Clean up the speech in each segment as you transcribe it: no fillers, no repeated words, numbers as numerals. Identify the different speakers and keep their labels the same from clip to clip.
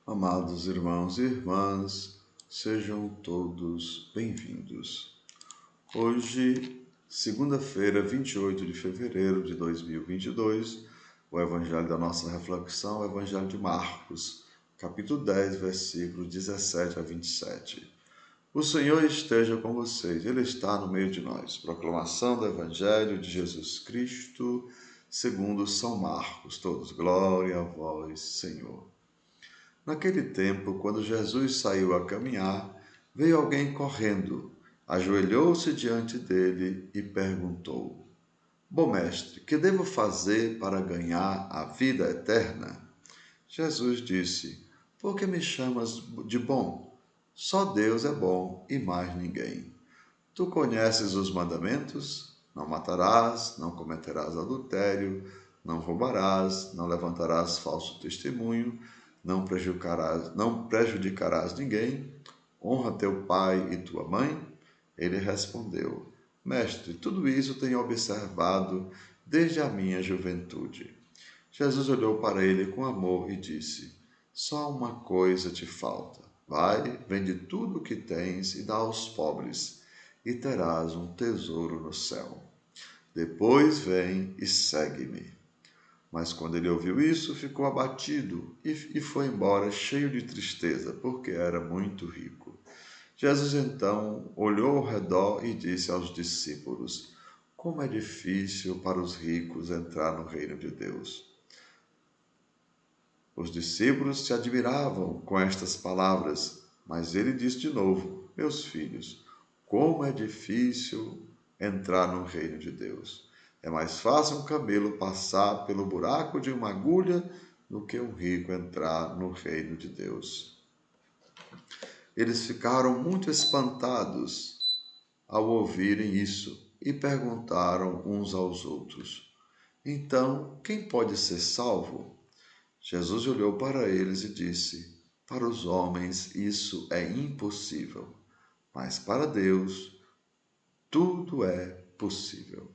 Speaker 1: Amados irmãos e irmãs, sejam todos bem-vindos. Hoje, segunda-feira, 28 de fevereiro de 2022, o evangelho da nossa reflexão é o evangelho de Marcos, capítulo 10, versículos 17 a 27. O Senhor esteja com vocês, Ele está no meio de nós. Proclamação do evangelho de Jesus Cristo, segundo São Marcos. Todos, glória a vós, Senhor. Naquele tempo, quando Jesus saiu a caminhar, veio alguém correndo, ajoelhou-se diante dele e perguntou: Bom mestre, que devo fazer para ganhar a vida eterna? Jesus disse: Por que me chamas de bom? Só Deus é bom e mais ninguém. Tu conheces os mandamentos? Não matarás, não cometerás adultério, não roubarás, não levantarás falso testemunho, não prejudicarás ninguém, honra teu pai e tua mãe? Ele respondeu: Mestre, tudo isso tenho observado desde a minha juventude. Jesus olhou para ele com amor e disse: Só uma coisa te falta. Vai, vende tudo o que tens e dá aos pobres, e terás um tesouro no céu. Depois vem e segue-me. Mas quando ele ouviu isso, ficou abatido e foi embora cheio de tristeza, porque era muito rico. Jesus então olhou ao redor e disse aos discípulos: Como é difícil para os ricos entrar no reino de Deus. Os discípulos se admiravam com estas palavras, mas ele disse de novo: Meus filhos, como é difícil entrar no reino de Deus. É mais fácil um camelo passar pelo buraco de uma agulha do que um rico entrar no reino de Deus. Eles ficaram muito espantados ao ouvirem isso e perguntaram uns aos outros: Então, quem pode ser salvo? Jesus olhou para eles e disse: Para os homens isso é impossível, mas para Deus tudo é possível.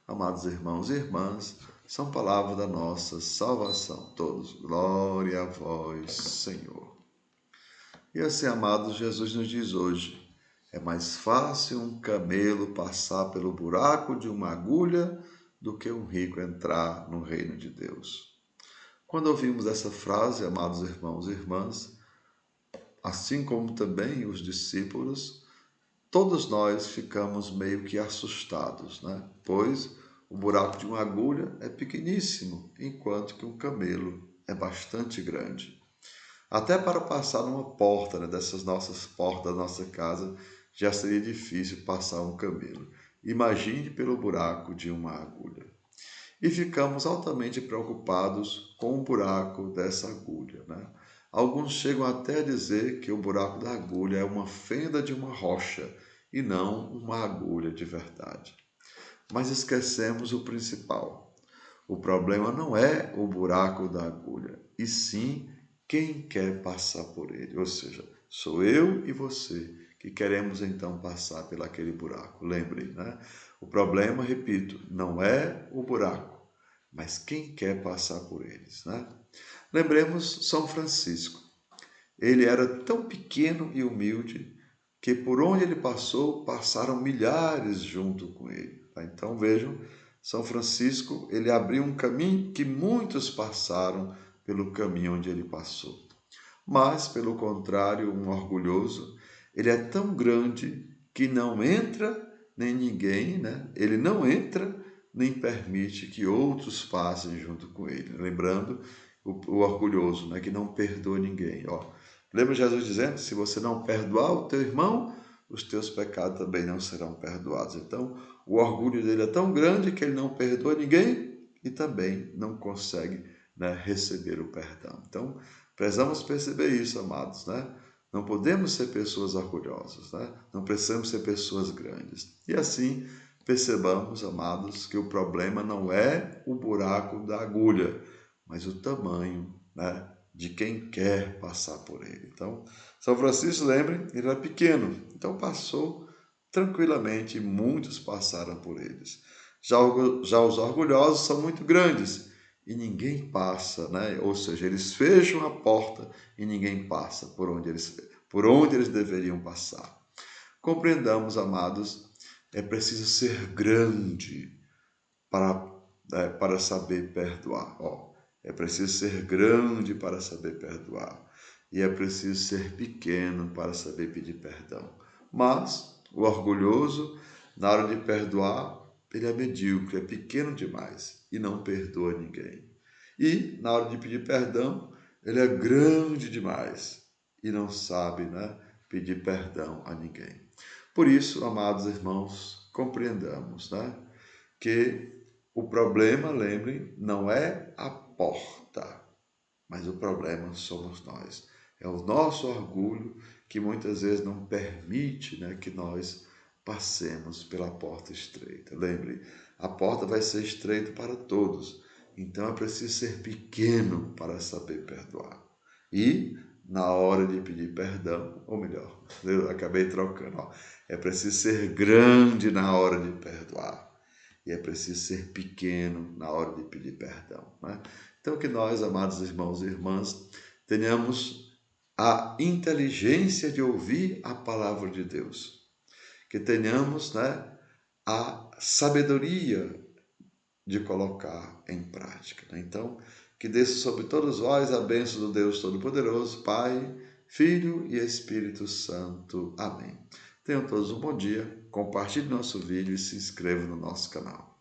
Speaker 1: Amados irmãos e irmãs, são palavras da nossa salvação. Todos, glória a vós, Senhor. E assim, amados, Jesus nos diz hoje: é mais fácil um camelo passar pelo buraco de uma agulha do que um rico entrar no reino de Deus. Quando ouvimos essa frase, amados irmãos e irmãs, assim como também os discípulos, todos nós ficamos meio que assustados, né? Pois o buraco de uma agulha é pequeníssimo, enquanto que um camelo é bastante grande. Até para passar numa porta, né, dessas nossas portas da nossa casa, já seria difícil passar um camelo. Imagine pelo buraco de uma agulha. E ficamos altamente preocupados com o buraco dessa agulha, né? Alguns chegam até a dizer que o buraco da agulha é uma fenda de uma rocha e não uma agulha de verdade. Mas esquecemos o principal. O problema não é o buraco da agulha, e sim quem quer passar por ele. Ou seja, sou eu e você que queremos então passar pelaquele buraco. Lembrem, né? O problema, repito, não é o buraco, mas quem quer passar por eles, né? Lembremos São Francisco. Ele era tão pequeno e humilde que por onde ele passou, passaram milhares junto com ele. Tá? Então vejam, São Francisco, ele abriu um caminho que muitos passaram pelo caminho onde ele passou. Mas, pelo contrário, um orgulhoso, ele é tão grande que não entra nem ninguém, né? Ele não entra nem permite que outros passem junto com ele. Lembrando o orgulhoso, né? Que não perdoa ninguém. Ó, lembra Jesus dizendo: se você não perdoar o teu irmão, os teus pecados também não serão perdoados. Então, o orgulho dele é tão grande que ele não perdoa ninguém e também não consegue, né, receber o perdão. Então, precisamos perceber isso, amados, né? Não podemos ser pessoas orgulhosas, né? Não precisamos ser pessoas grandes. E assim, percebamos, amados, que o problema não é o buraco da agulha, mas o tamanho, né, de quem quer passar por ele. Então, São Francisco, lembrem, ele era pequeno, então passou tranquilamente e muitos passaram por eles. Já os orgulhosos são muito grandes e ninguém passa, né? Ou seja, eles fecham a porta e ninguém passa por onde eles deveriam passar. Compreendamos, amados, é preciso ser grande para saber perdoar. É preciso ser grande para saber perdoar. E é preciso ser pequeno para saber pedir perdão. Mas o orgulhoso, na hora de perdoar, ele é medíocre, é pequeno demais e não perdoa ninguém. E na hora de pedir perdão, ele é grande demais e não sabe, né, pedir perdão a ninguém. Por isso, amados irmãos, compreendamos, né, que o problema, lembrem, não é a porta, mas o problema somos nós. É o nosso orgulho que muitas vezes não permite, né, que nós passemos pela porta estreita. Lembre, a porta vai ser estreita para todos, então é preciso ser pequeno para saber perdoar. E na hora de pedir perdão, ou melhor, eu acabei trocando, é preciso ser grande na hora de perdoar. E é preciso ser pequeno na hora de pedir perdão, né? Então, que nós, amados irmãos e irmãs, tenhamos a inteligência de ouvir a palavra de Deus, que tenhamos, né, a sabedoria de colocar em prática, né? Então, que desça sobre todos vós a bênção do Deus Todo-Poderoso, Pai, Filho e Espírito Santo. Amém. Tenham todos um bom dia, compartilhe nosso vídeo e se inscreva no nosso canal.